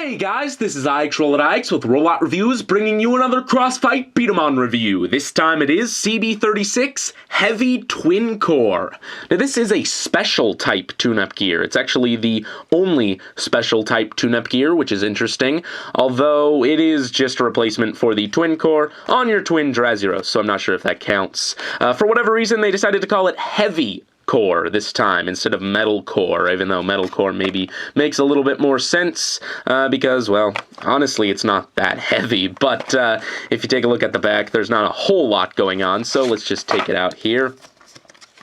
Hey guys, this is Ike's with Robot Reviews, bringing you another Crossfight B-Daman review. This time it is CB-36 Heavy Twin Core. Now this is a special type tune-up gear. It's actually the only special type tune-up gear, which is interesting, although it is just a replacement for the twin core on your twin Drazeros, so I'm not sure if that counts. For whatever reason, they decided to call it Heavy Core this time instead of Metal Core, even though Metal Core maybe makes a little bit more sense because, well, honestly, it's not that heavy. But if you take a look at the back, there's not a whole lot going on, so let's just take it out here.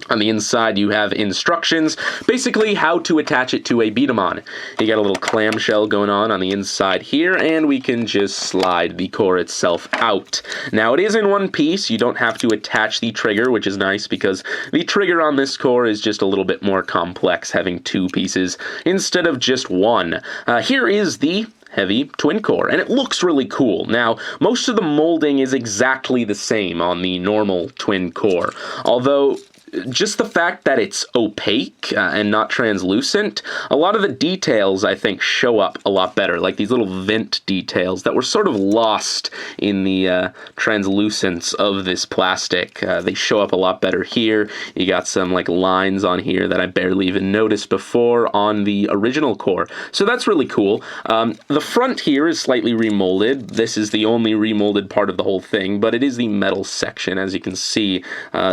On the inside, you have instructions, basically how to attach it to a B-Daman. You got a little clamshell going on the inside here, and we can just slide the core itself out. Now, it is in one piece. You don't have to attach the trigger, which is nice because the trigger on this core is just a little bit more complex, having two pieces instead of just one. Here is the Heavy Twin Core, and it looks really cool. Now, most of the molding is exactly the same on the normal Twin Core, although just the fact that it's opaque and not translucent, a lot of the details, I think, show up a lot better, like these little vent details that were sort of lost in the translucence of this plastic. They show up a lot better here. You got some like lines on here that I barely even noticed before on the original core, so that's really cool. The front here is slightly remolded. This is the only remolded part of the whole thing, but it is the metal section, as you can see,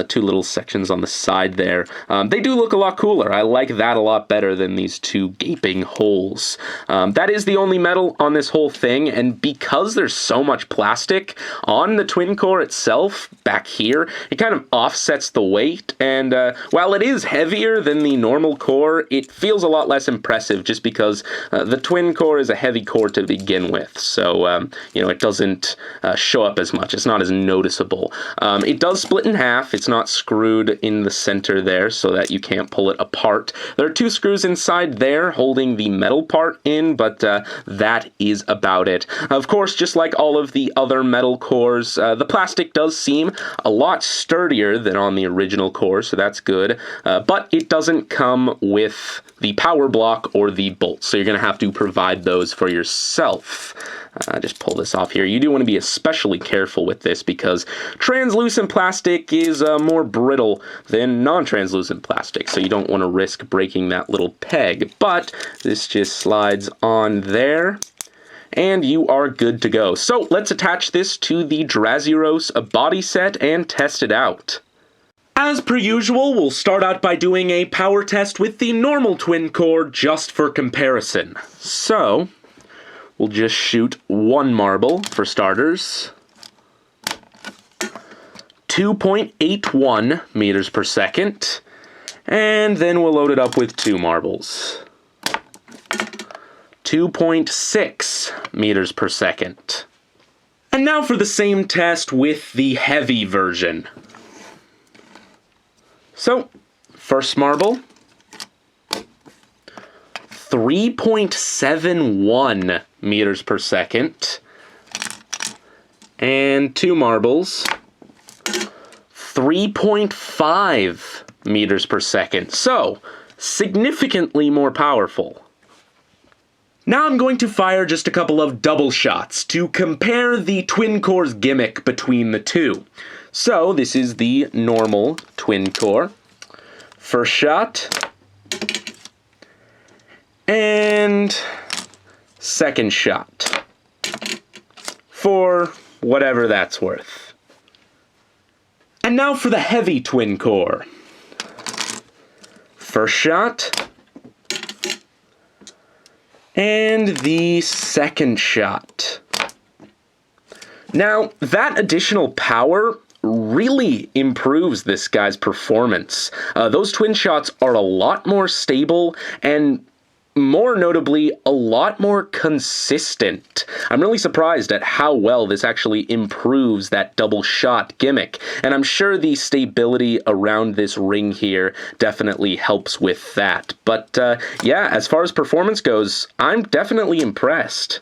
two little sections on the side there. They do look a lot cooler. I like that a lot better than these two gaping holes. That is the only metal on this whole thing, and because there's so much plastic on the twin core itself back here, it kind of offsets the weight, and while it is heavier than the normal core, it feels a lot less impressive just because the twin core is a heavy core to begin with, so you know, it doesn't show up as much. It's not as noticeable. It does split in half. It's not screwed in the center there so that you can't pull it apart. There are two screws inside there holding the metal part in, but that is about it. Of course, just like all of the other metal cores, the plastic does seem a lot sturdier than on the original core, so that's good, but it doesn't come with the power block or the bolts, so you're going to have to provide those for yourself. Just pull this off here. You do want to be especially careful with this because translucent plastic is more brittle than non-translucent plastic, so you don't want to risk breaking that little peg. But this just slides on there, and you are good to go. So let's attach this to the Drazeros body set and test it out. As per usual, we'll start out by doing a power test with the normal twin core just for comparison. So we'll just shoot one marble for starters. 2.81 meters per second. And then we'll load it up with two marbles. 2.6 meters per second. And now for the same test with the heavy version. So, first marble, 3.71 meters per second, and two marbles, 3.5 meters per second, so significantly more powerful. Now I'm going to fire just a couple of double shots to compare the twin core's gimmick between the two. So this is the normal twin core. First shot. And second shot. For whatever that's worth. And now for the heavy twin core. First shot. And the second shot. Now, that additional power really improves this guy's performance. Those twin shots are a lot more stable and, more notably, a lot more consistent. I'm really surprised at how well this actually improves that double shot gimmick, and I'm sure the stability around this ring here definitely helps with that. But yeah, as far as performance goes, I'm definitely impressed.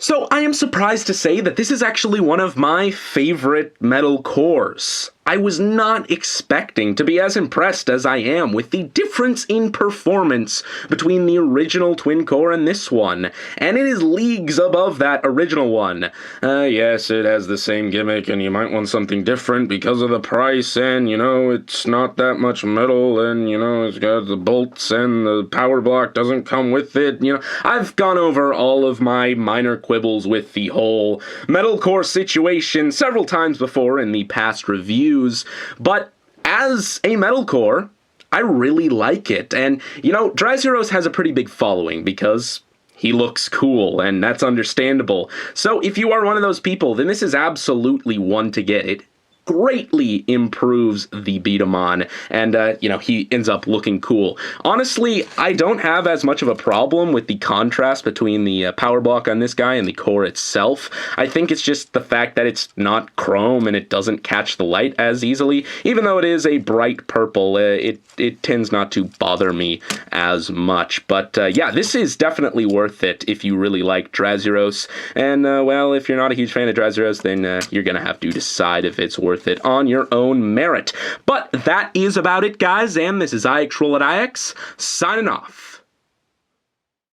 So I am surprised to say that this is actually one of my favorite metal cores. I was not expecting to be as impressed as I am with the difference in performance between the original twin core and this one, and it is leagues above that original one. Yes, it has the same gimmick, and you might want something different because of the price, and, it's not that much metal, and, it's got the bolts, and the power block doesn't come with it. I've gone over all of my minor quibbles with the whole metal core situation several times before in the past reviews. But as a metal core, I really like it. And, Draziros has a pretty big following because he looks cool, and that's understandable. So if you are one of those people, then this is absolutely one to get. It greatly improves the B-Daman, and, he ends up looking cool. Honestly, I don't have as much of a problem with the contrast between the power block on this guy and the core itself. I think it's just the fact that it's not chrome and it doesn't catch the light as easily. Even though it is a bright purple, it tends not to bother me as much. But, yeah, this is definitely worth it if you really like Draziros. And, well, if you're not a huge fan of Draziros, then you're gonna have to decide if it's worth it on your own merit. But that is about it, guys, and this is IXRoll@IX, signing off.